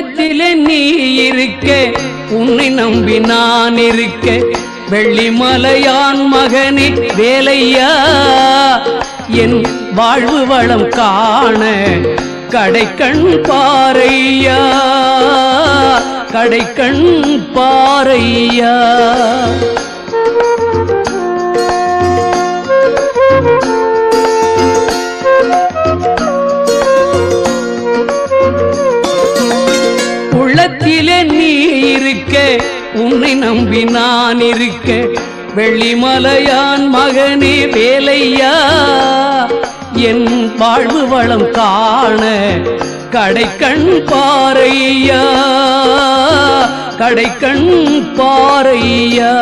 உள்ளத்திலே நீ இருக்க உன்னை நம்பி நான் இருக்க வெள்ளிமலையான் மகனே வேலையா என் வாழ்வு வளம் காண கடைக்கண் பாரையா கடைக்கண் பாரையா உள்ளத்திலே நீ இருக்க உன்னை நம்பி நான் இருக்க வெள்ளிமலையான் மகனே வேலையா என் வாழ்வு வளம் காண கடைக்கண் பாரையா கடைக்கண் பாரையா